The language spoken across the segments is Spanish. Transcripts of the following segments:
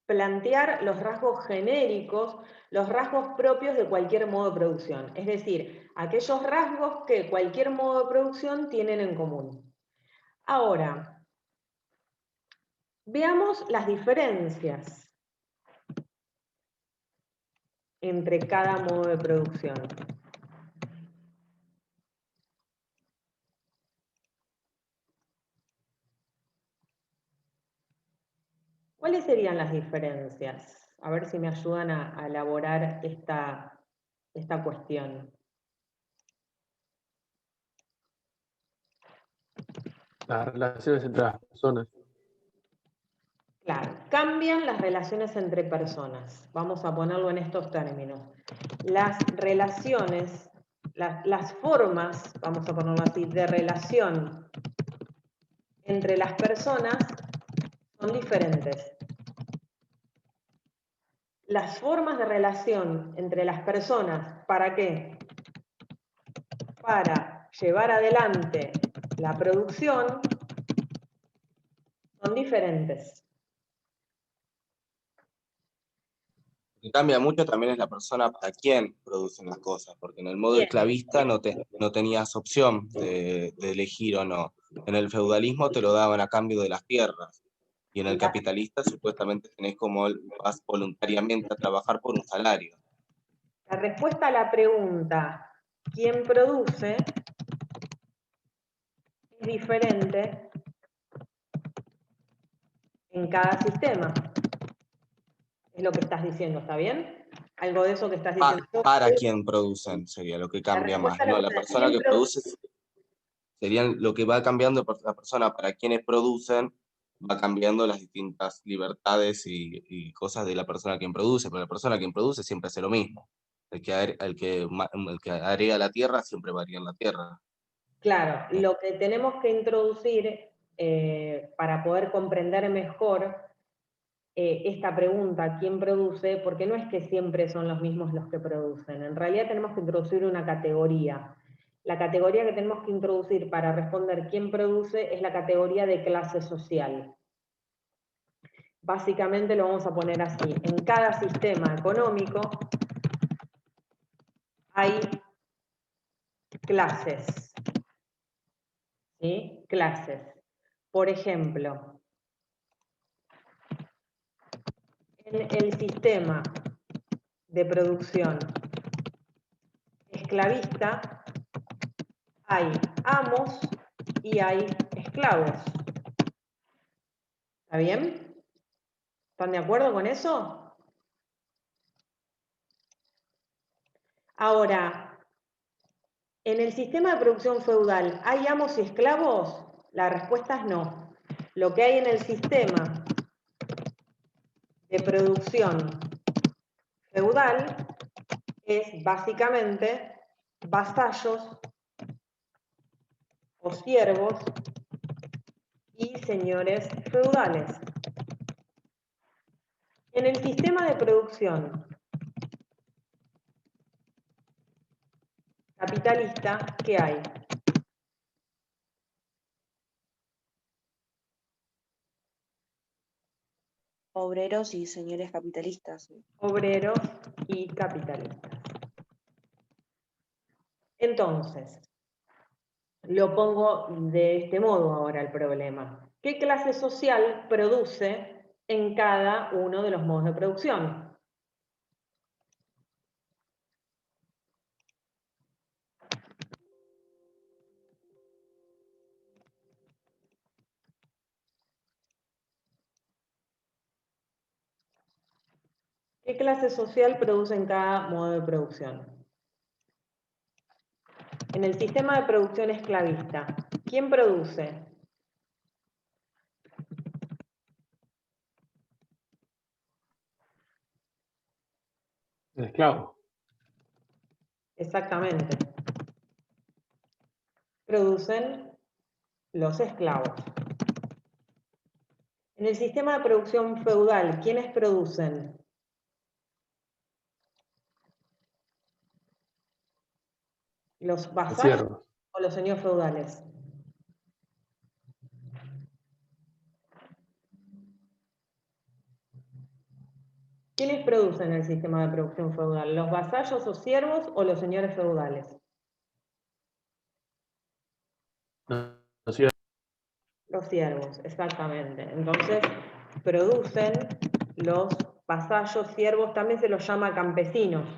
plantear los rasgos genéricos, los rasgos propios de cualquier modo de producción. Es decir, aquellos rasgos que cualquier modo de producción tienen en común. Ahora, veamos las diferencias entre cada modo de producción. ¿Cuáles serían las diferencias? A ver si me ayudan a elaborar esta cuestión. Las relaciones entre las personas. Claro, cambian las relaciones entre personas. Vamos a ponerlo en estos términos. Las relaciones, las formas, vamos a ponerlo así, de relación entre las personas son diferentes. Las formas de relación entre las personas, ¿para qué? Para llevar adelante la producción, son diferentes. Lo que cambia mucho también es la persona para quien producen las cosas, porque en el modo Bien. esclavista no tenías opción de elegir o no. En el feudalismo te lo daban a cambio de las tierras, y en el capitalista supuestamente tenés como vas voluntariamente a trabajar por un salario. La respuesta a la pregunta, ¿quién produce?, es diferente en cada sistema. Es lo que estás diciendo, ¿está bien? Algo de eso que estás diciendo. Para quien producen sería lo que cambia más, ¿no? La persona que produce sería lo que va cambiando la persona para quienes producen, va cambiando las distintas libertades y cosas de la persona quien produce, pero la persona quien produce siempre hace lo mismo. El que agrega la tierra siempre varía en la tierra. Claro, lo que tenemos que introducir para poder comprender mejor esta pregunta, ¿quién produce? Porque no es que siempre son los mismos los que producen. En realidad tenemos que introducir una categoría. La categoría que tenemos que introducir para responder quién produce es la categoría de clase social. Básicamente lo vamos a poner así. En cada sistema económico hay clases. ¿Sí? Clases. Por ejemplo, en el sistema de producción esclavista hay amos y hay esclavos. ¿Está bien? ¿Están de acuerdo con eso? Ahora, ¿en el sistema de producción feudal hay amos y esclavos? La respuesta es no. Lo que hay en el sistema de producción feudal es básicamente vasallos o siervos y señores feudales. En el sistema de producción capitalista, ¿qué hay? Obreros y señores capitalistas. Obreros y capitalistas. Entonces, lo pongo de este modo ahora el problema. ¿Qué clase social produce en cada uno de los modos de producción? ¿Qué clase social produce en cada modo de producción? En el sistema de producción esclavista, ¿quién produce? El esclavo. Exactamente. Producen los esclavos. En el sistema de producción feudal, ¿quiénes producen? ¿Los vasallos o los señores feudales? ¿Quiénes producen el sistema de producción feudal? ¿Los vasallos o siervos o los señores feudales? Los siervos. Los siervos, exactamente. Entonces, producen los vasallos, siervos, también se los llama campesinos.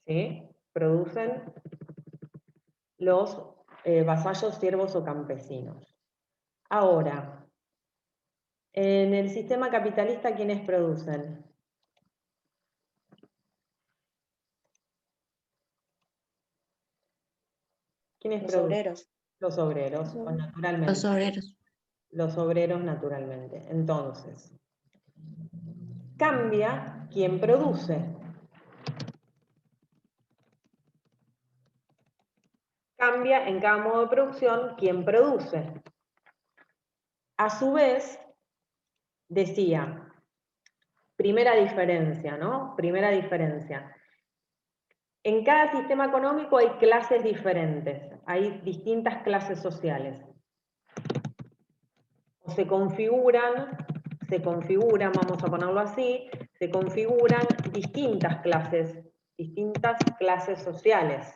¿Sí? Producen los vasallos, siervos o campesinos. Ahora, en el sistema capitalista, ¿quiénes producen? ¿Quiénes Los producen? obreros. Los obreros, naturalmente. Los obreros. Los obreros, naturalmente. Entonces, cambia quien produce. Cambia en cada modo de producción quien produce. A su vez, decía, primera diferencia, ¿no? Primera diferencia. En cada sistema económico hay clases diferentes, hay distintas clases sociales. Se configuran, vamos a ponerlo así, se configuran distintas clases sociales.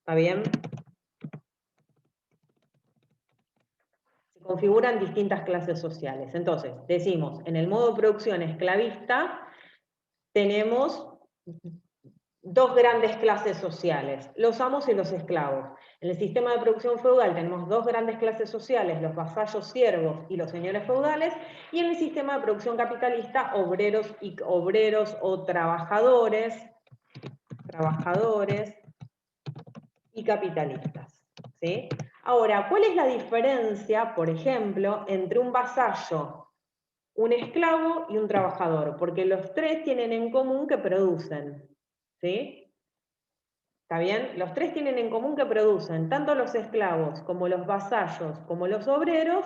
¿Está bien? Se configuran distintas clases sociales. Entonces, decimos, en el modo de producción esclavista tenemos dos grandes clases sociales, los amos y los esclavos. En el sistema de producción feudal tenemos dos grandes clases sociales, los vasallos siervos y los señores feudales, y en el sistema de producción capitalista, obreros o trabajadores y capitalistas. ¿Sí? Ahora, ¿cuál es la diferencia, por ejemplo, entre un vasallo, un esclavo y un trabajador? Porque los tres tienen en común que producen. ¿Sí? ¿Está bien? Los tres tienen en común que producen. Tanto los esclavos como los vasallos como los obreros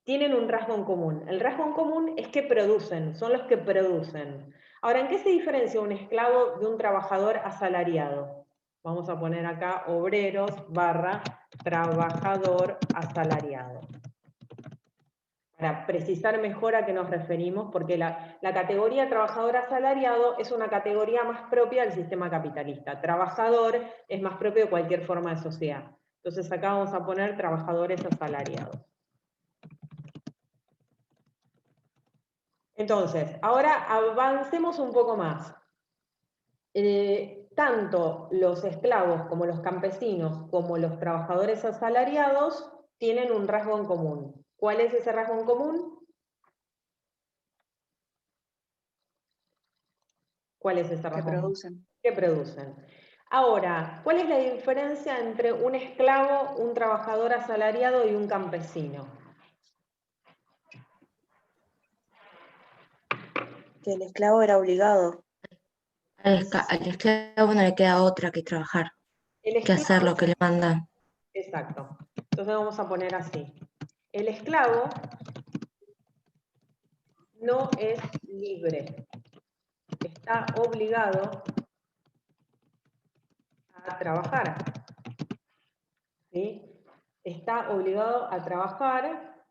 tienen un rasgo en común. El rasgo en común es que producen, son los que producen. Ahora, ¿en qué se diferencia un esclavo de un trabajador asalariado? Vamos a poner acá obreros / trabajador asalariado. Para precisar mejor a qué nos referimos, porque la categoría trabajador asalariado es una categoría más propia del sistema capitalista. Trabajador es más propio de cualquier forma de sociedad. Entonces acá vamos a poner trabajadores asalariados. Entonces, ahora avancemos un poco más. Tanto los esclavos como los campesinos como los trabajadores asalariados tienen un rasgo en común. ¿Cuál es ese rasgo en común? ¿Cuál es ese rasgo? Que producen. Que producen. Ahora, ¿cuál es la diferencia entre un esclavo, un trabajador asalariado y un campesino? Que el esclavo era obligado. Al esclavo no le queda otra que trabajar, que hacer lo que le mandan. Exacto. Entonces vamos a poner así. El esclavo no es libre. Está obligado a trabajar. ¿Sí? Está obligado a trabajar.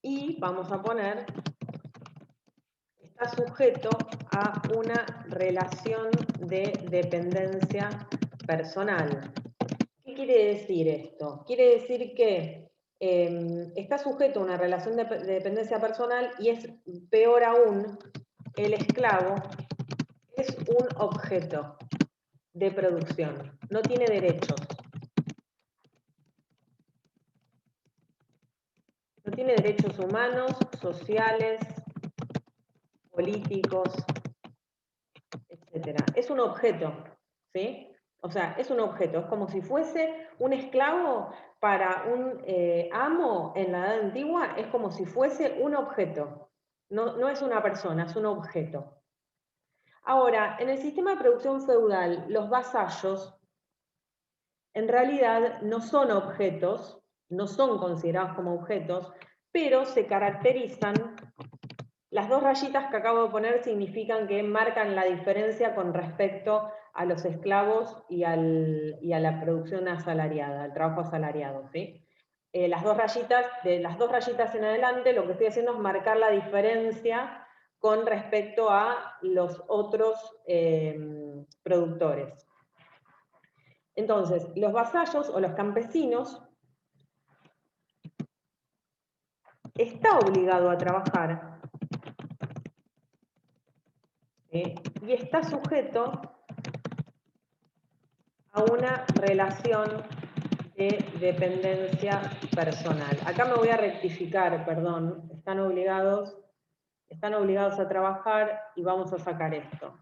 Y vamos a poner, está sujeto a una relación de dependencia personal. ¿Qué quiere decir esto? Quiere decir que está sujeto a una relación de dependencia personal y es peor aún, el esclavo es un objeto de producción, no tiene derechos. No tiene derechos humanos, sociales, políticos, etc. Es un objeto, ¿sí? O sea, es un objeto, es como si fuese un esclavo para un amo en la Edad Antigua, es como si fuese un objeto. No es una persona, es un objeto. Ahora, en el sistema de producción feudal, los vasallos en realidad no son objetos, no son considerados como objetos, pero se caracterizan. Las dos rayitas que acabo de poner significan que marcan la diferencia con respecto a los esclavos y a la producción asalariada, al trabajo asalariado, ¿sí? las dos rayitas, de las dos rayitas en adelante, lo que estoy haciendo es marcar la diferencia con respecto a los otros productores. Entonces, los vasallos o los campesinos está obligado a trabajar y está sujeto a una relación de dependencia personal. Acá me voy a rectificar, perdón, están obligados a trabajar y vamos a sacar esto.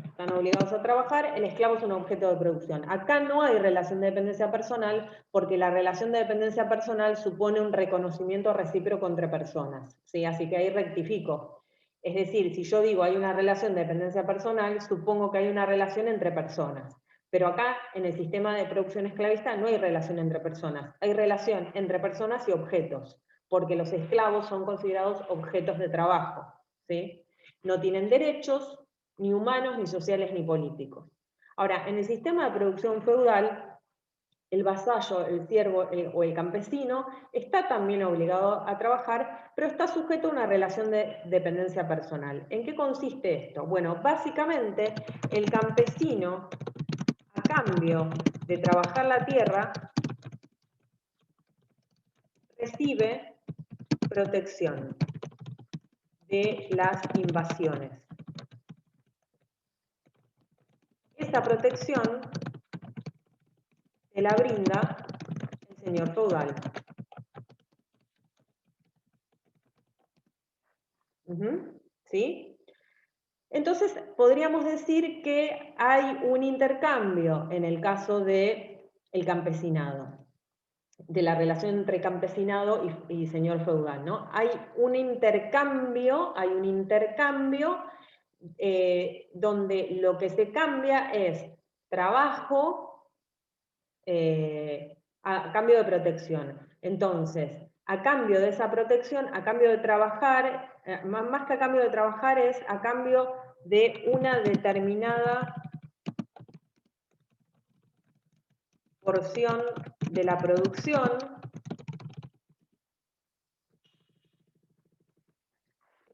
Están obligados a trabajar, el esclavo es un objeto de producción. Acá no hay relación de dependencia personal porque la relación de dependencia personal supone un reconocimiento recíproco entre personas, ¿sí? Así que ahí rectifico. Es decir, si yo digo hay una relación de dependencia personal, supongo que hay una relación entre personas. Pero acá, en el sistema de producción esclavista, no hay relación entre personas, hay relación entre personas y objetos, porque los esclavos son considerados objetos de trabajo, ¿sí? No tienen derechos, ni humanos, ni sociales, ni políticos. Ahora, en el sistema de producción feudal, el vasallo, el siervo o el campesino está también obligado a trabajar, pero está sujeto a una relación de dependencia personal. ¿En qué consiste esto? Bueno, básicamente, el campesino, a cambio de trabajar la tierra, recibe protección de las invasiones. Esa protección se la brinda el señor feudal. ¿Sí? Entonces, podríamos decir que hay un intercambio en el caso del campesinado, de la relación entre campesinado y señor feudal, ¿no? Hay un intercambio donde lo que se cambia es trabajo a cambio de protección. Entonces, a cambio de esa protección, a cambio de trabajar, más que a cambio de trabajar es a cambio de una determinada porción de la producción,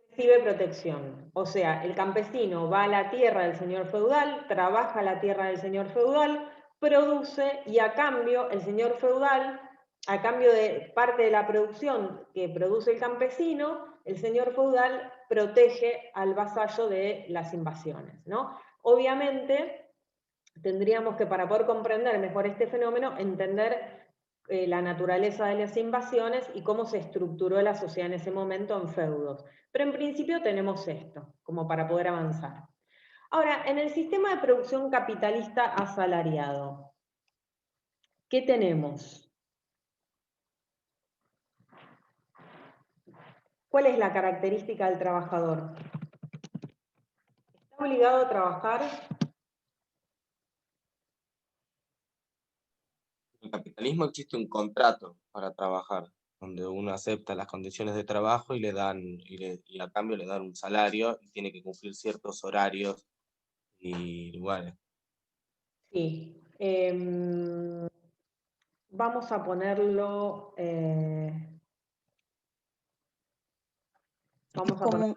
recibe protección. O sea, el campesino va a la tierra del señor feudal, trabaja la tierra del señor feudal, produce y a cambio el señor feudal, a cambio de parte de la producción que produce el campesino, el señor feudal protege al vasallo de las invasiones, ¿no? Obviamente, tendríamos que, para poder comprender mejor este fenómeno, entender la naturaleza de las invasiones y cómo se estructuró la sociedad en ese momento en feudos. Pero en principio tenemos esto, como para poder avanzar. Ahora, en el sistema de producción capitalista asalariado, ¿qué tenemos? ¿Cuál es la característica del trabajador? ¿Está obligado a trabajar? En el capitalismo existe un contrato para trabajar, donde uno acepta las condiciones de trabajo y le dan, y a cambio le dan un salario y tiene que cumplir ciertos horarios y lugares. Sí. Vamos a ponerlo...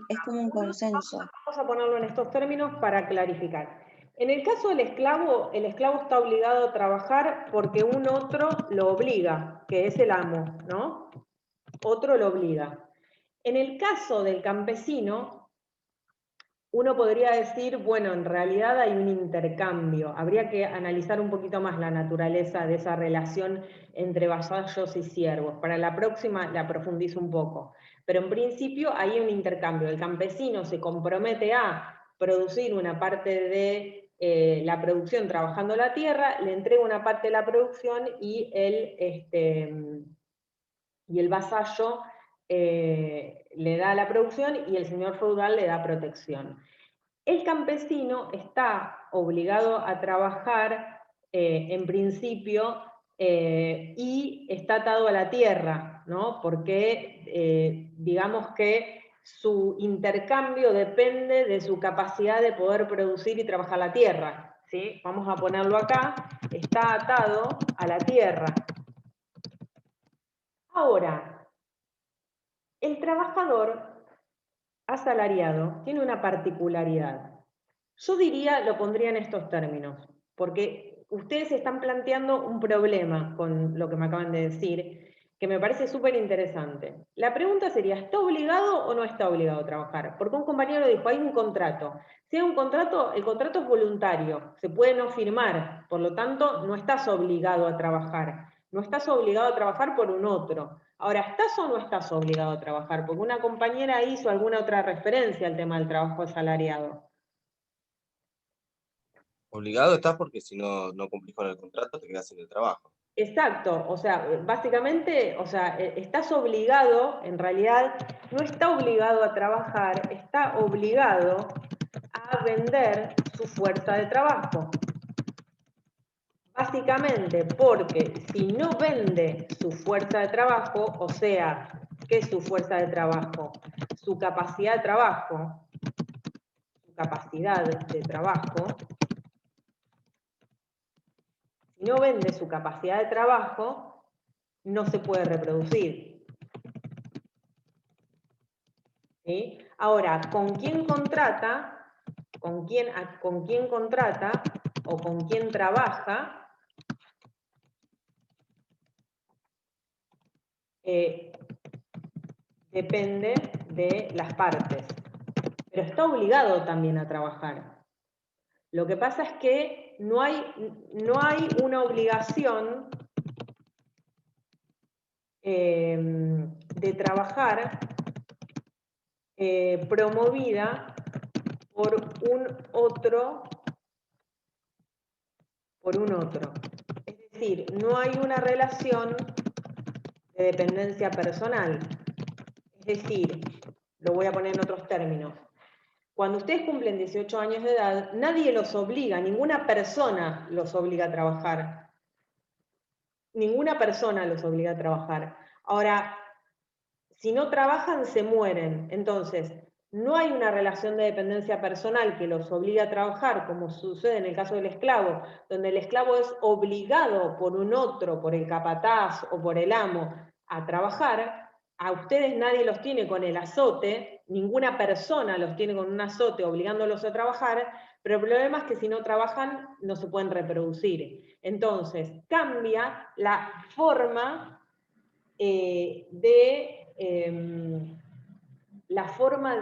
Es como un consenso. Vamos a ponerlo en estos términos para clarificar. En el caso del esclavo, el esclavo está obligado a trabajar porque un otro lo obliga, que es el amo, ¿no? Otro lo obliga. En el caso del campesino, uno podría decir, bueno, en realidad hay un intercambio. Habría que analizar un poquito más la naturaleza de esa relación entre vasallos y siervos. Para la próxima la profundizo un poco. Pero en principio hay un intercambio. El campesino se compromete a producir una parte de la producción trabajando la tierra, le entrega una parte de la producción y el vasallo le da la producción y el señor feudal le da protección. El campesino está obligado a trabajar en principio y está atado a la tierra, ¿no? Porque digamos que su intercambio depende de su capacidad de poder producir y trabajar la tierra, ¿sí? Vamos a ponerlo acá, está atado a la tierra. Ahora, el trabajador asalariado tiene una particularidad. Yo diría, lo pondría en estos términos, porque ustedes están planteando un problema con lo que me acaban de decir, que me parece súper interesante. La pregunta sería, ¿está obligado o no está obligado a trabajar? Porque un compañero dijo, hay un contrato. Si hay un contrato, el contrato es voluntario, se puede no firmar, por lo tanto, no estás obligado a trabajar. No estás obligado a trabajar por un otro. Ahora, ¿estás o no estás obligado a trabajar? Porque una compañera hizo alguna otra referencia al tema del trabajo asalariado. Obligado estás porque si no cumplís con el contrato te quedás sin el trabajo. Exacto, o sea, básicamente, o sea, estás obligado, en realidad, no está obligado a trabajar, está obligado a vender su fuerza de trabajo. Básicamente porque si no vende su fuerza de trabajo, o sea, ¿qué es su fuerza de trabajo? Su capacidad de trabajo, si no vende su capacidad de trabajo, no se puede reproducir. ¿Sí? Ahora, ¿con quién contrata? ¿Con quién contrata o con quién trabaja? Depende de las partes. Pero está obligado también a trabajar. Lo que pasa es que no hay una obligación de trabajar promovida por un otro. Es decir, no hay una relación de dependencia personal. Es decir, lo voy a poner en otros términos. Cuando ustedes cumplen 18 años de edad, nadie los obliga, ninguna persona los obliga a trabajar. Ninguna persona los obliga a trabajar. Ahora, si no trabajan, se mueren. Entonces, no hay una relación de dependencia personal que los obligue a trabajar, como sucede en el caso del esclavo, donde el esclavo es obligado por un otro, por el capataz o por el amo, a trabajar. A ustedes nadie los tiene con el azote, ninguna persona los tiene con un azote obligándolos a trabajar, pero el problema es que si no trabajan no se pueden reproducir. Entonces, cambia la forma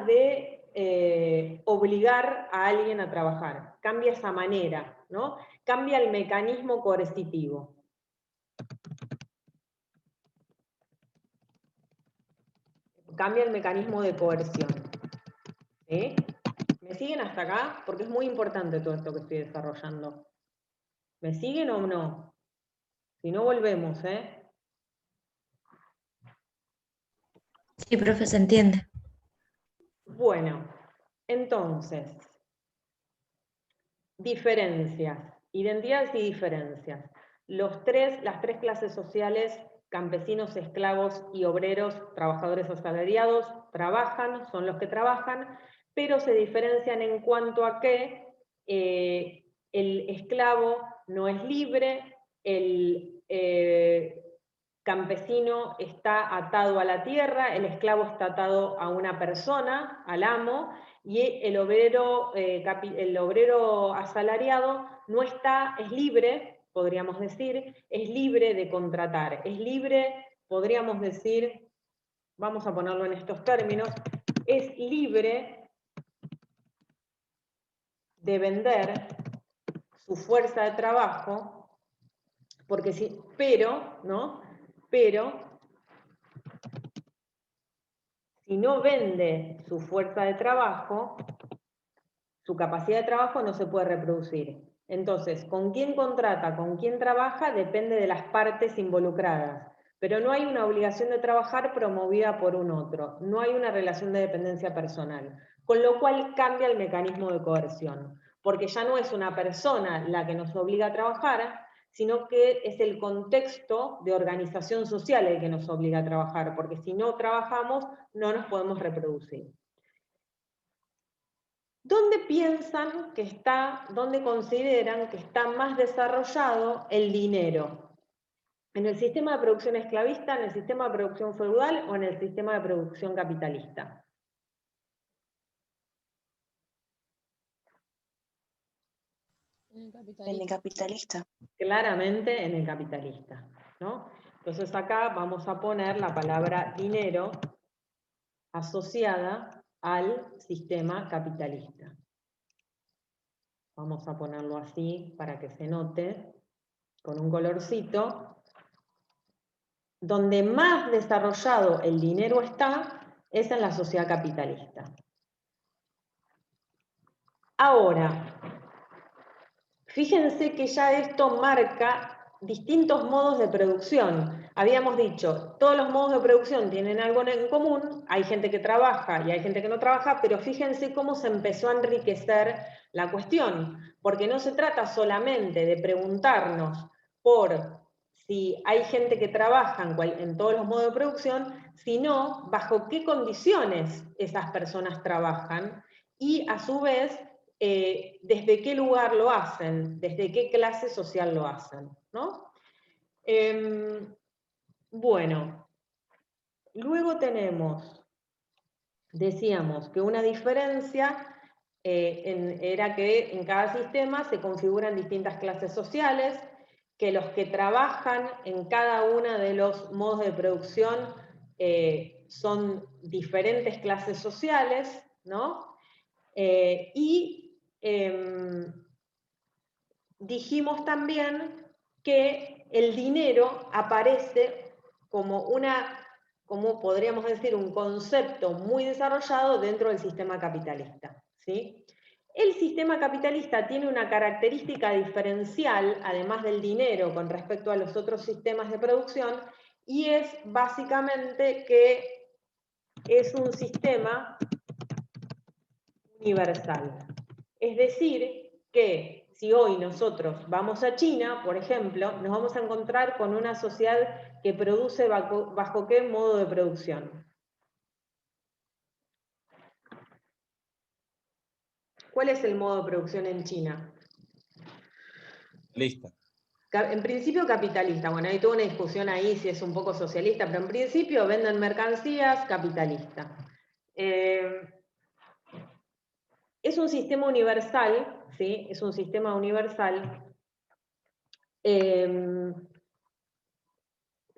de obligar a alguien a trabajar. Cambia esa manera, ¿no? Cambia el mecanismo coercitivo. Cambia el mecanismo de coerción. ¿Sí? ¿Me siguen hasta acá? Porque es muy importante todo esto que estoy desarrollando. ¿Me siguen o no? Si no, volvemos, ¿eh? Sí, profe, se entiende. Bueno, entonces, diferencias, identidades y diferencias. Las tres clases sociales, campesinos, esclavos y obreros, trabajadores asalariados, trabajan, son los que trabajan, pero se diferencian en cuanto a que el esclavo no es libre, el campesino está atado a la tierra, el esclavo está atado a una persona, al amo, y el obrero asalariado no está, es libre, podríamos decir, es libre de contratar, es libre, podríamos decir, vamos a ponerlo en estos términos, es libre de vender su fuerza de trabajo, porque si, pero si no vende su fuerza de trabajo, su capacidad de trabajo no se puede reproducir. Entonces, con quién contrata, con quién trabaja, depende de las partes involucradas. Pero no hay una obligación de trabajar promovida por un otro. No hay una relación de dependencia personal. Con lo cual cambia el mecanismo de coerción. Porque ya no es una persona la que nos obliga a trabajar, sino que es el contexto de organización social el que nos obliga a trabajar. Porque si no trabajamos, no nos podemos reproducir. ¿Dónde piensan que está, dónde consideran que está más desarrollado el dinero? ¿En el sistema de producción esclavista, en el sistema de producción feudal o en el sistema de producción capitalista? En el capitalista. Claramente en el capitalista, ¿no? Entonces acá vamos a poner la palabra dinero asociada al sistema capitalista. Vamos a ponerlo así para que se note, con un colorcito. Donde más desarrollado el dinero está, es en la sociedad capitalista. Ahora, fíjense que ya esto marca distintos modos de producción. Habíamos dicho, todos los modos de producción tienen algo en común, hay gente que trabaja y hay gente que no trabaja, pero fíjense cómo se empezó a enriquecer la cuestión, porque no se trata solamente de preguntarnos por si hay gente que trabaja en todos los modos de producción, sino bajo qué condiciones esas personas trabajan y a su vez desde qué lugar lo hacen, desde qué clase social lo hacen, ¿no? Bueno, luego tenemos, decíamos que una diferencia era que en cada sistema se configuran distintas clases sociales, que los que trabajan en cada uno de los modos de producción son diferentes clases sociales, ¿no? Dijimos también que el dinero aparece como como podríamos decir, un concepto muy desarrollado dentro del sistema capitalista, ¿sí? El sistema capitalista tiene una característica diferencial, además del dinero, con respecto a los otros sistemas de producción, y es básicamente que es un sistema universal. Es decir, que si hoy nosotros vamos a China, por ejemplo, nos vamos a encontrar con una sociedad que produce bajo qué modo de producción. ¿Cuál es el modo de producción en China? Lista. En principio capitalista. Bueno, hay toda una discusión ahí si es un poco socialista, pero en principio venden mercancías, capitalista. Es un sistema universal, ¿sí? Es un sistema universal.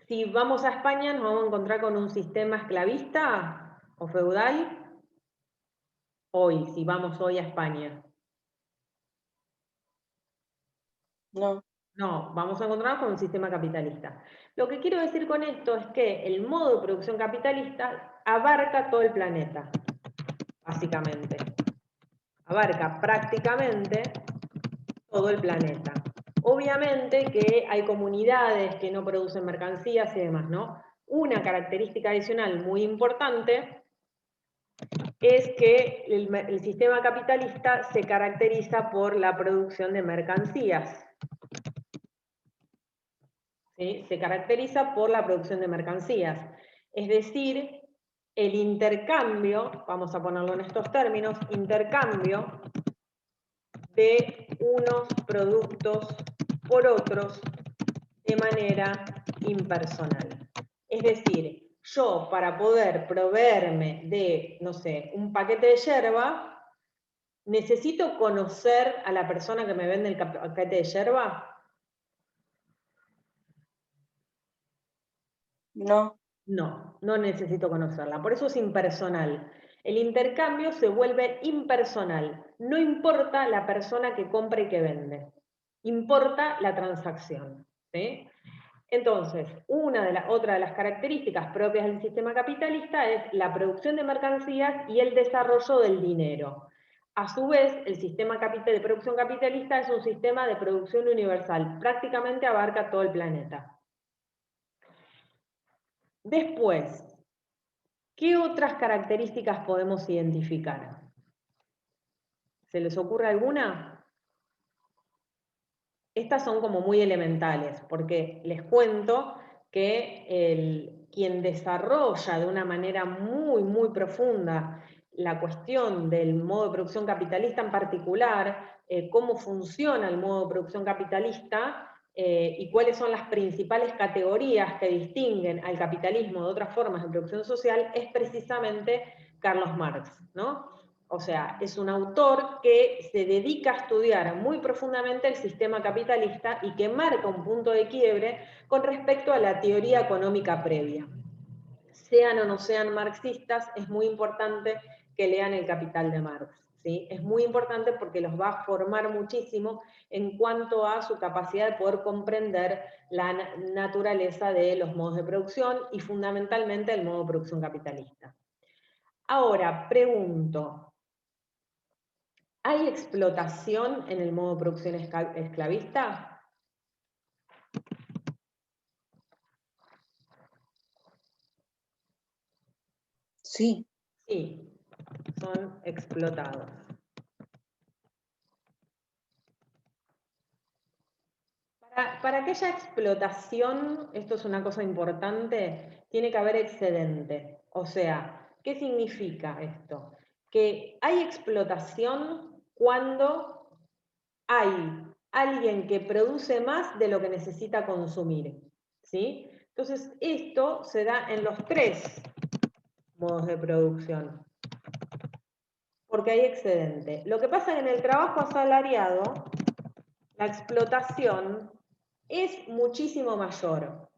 Si vamos a España, nos vamos a encontrar con un sistema esclavista o feudal. Hoy, si vamos hoy a España. No. No, vamos a encontrar con un sistema capitalista. Lo que quiero decir con esto es que el modo de producción capitalista abarca todo el planeta, básicamente. Abarca prácticamente todo el planeta. Obviamente que hay comunidades que no producen mercancías y demás, ¿no? Una característica adicional muy importante es que el sistema capitalista se caracteriza por la producción de mercancías. ¿Sí? Se caracteriza por la producción de mercancías. Es decir, el intercambio, vamos a ponerlo en estos términos, intercambio de unos productos por otros de manera impersonal. Es decir, yo para poder proveerme de, no sé, un paquete de yerba, ¿necesito conocer a la persona que me vende el paquete de yerba? No. No, no necesito conocerla, por eso es impersonal. El intercambio se vuelve impersonal, no importa la persona que compra y que vende, importa la transacción, ¿sí? Entonces, otra de las características propias del sistema capitalista es la producción de mercancías y el desarrollo del dinero. A su vez, el sistema de producción capitalista es un sistema de producción universal, prácticamente abarca todo el planeta. Después, ¿qué otras características podemos identificar? ¿Se les ocurre alguna? Estas son como muy elementales, porque les cuento que quien desarrolla de una manera muy profunda la cuestión del modo de producción capitalista en particular, cómo funciona el modo de producción capitalista, y cuáles son las principales categorías que distinguen al capitalismo de otras formas de producción social, es precisamente Carlos Marx, ¿no? O sea, es un autor que se dedica a estudiar muy profundamente el sistema capitalista y que marca un punto de quiebre con respecto a la teoría económica previa. Sean o no sean marxistas, es muy importante que lean El Capital de Marx, ¿sí? Es muy importante porque los va a formar muchísimo en cuanto a su capacidad de poder comprender la naturaleza de los modos de producción y fundamentalmente el modo de producción capitalista. Ahora, pregunto, ¿hay explotación en el modo de producción esclavista? Sí. Sí, son explotados. Para que haya explotación, esto es una cosa importante, tiene que haber excedente. O sea, ¿qué significa esto? Que hay explotación cuando hay alguien que produce más de lo que necesita consumir, ¿sí? Entonces, esto se da en los tres modos de producción, porque hay excedente. Lo que pasa es que en el trabajo asalariado, la explotación es muchísimo mayor.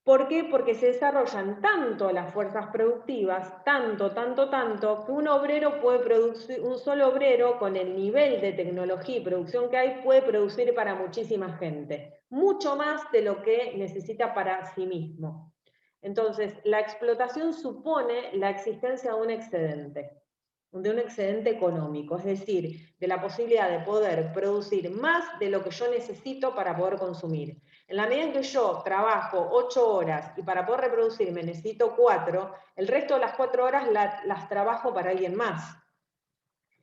¿Por qué? Porque se desarrollan tanto las fuerzas productivas, tanto, que un obrero puede producir, un solo obrero con el nivel de tecnología y producción que hay, puede producir para muchísima gente, mucho más de lo que necesita para sí mismo. Entonces, la explotación supone la existencia de un excedente económico, es decir, de la posibilidad de poder producir más de lo que yo necesito para poder consumir. En la medida en que yo trabajo 8 horas y para poder reproducirme necesito 4, el resto de las 4 horas las trabajo para alguien más.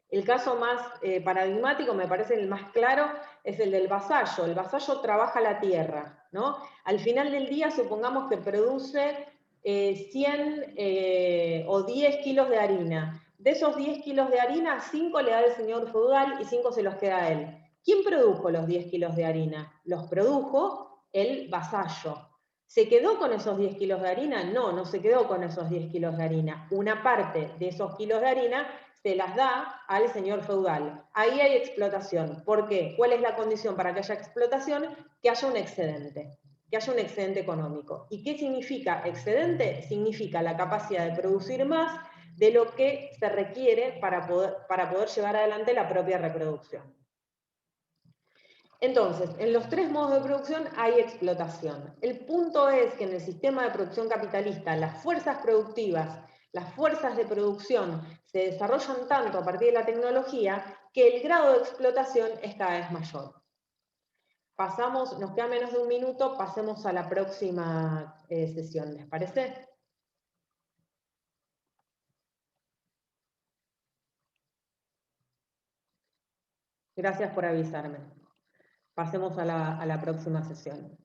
El caso más paradigmático, me parece el más claro, es el del vasallo. El vasallo trabaja la tierra, ¿no? Al final del día, supongamos que produce 100 o 10 kilos de harina. De esos 10 kilos de harina, 5 le da el señor feudal y 5 se los queda a él. ¿Quién produjo los 10 kilos de harina? Los produjo el vasallo. ¿Se quedó con esos 10 kilos de harina? No, no se quedó con esos 10 kilos de harina. Una parte de esos kilos de harina se las da al señor feudal. Ahí hay explotación. ¿Por qué? ¿Cuál es la condición para que haya explotación? Que haya un excedente económico. ¿Y qué significa excedente? Significa la capacidad de producir más de lo que se requiere para poder llevar adelante la propia reproducción. Entonces, en los tres modos de producción hay explotación. El punto es que en el sistema de producción capitalista, las fuerzas productivas, las fuerzas de producción se desarrollan tanto a partir de la tecnología que el grado de explotación es cada vez mayor. Pasamos, nos queda menos de un minuto, pasemos a la próxima sesión, ¿les parece? Gracias por avisarme. Pasemos a la próxima sesión.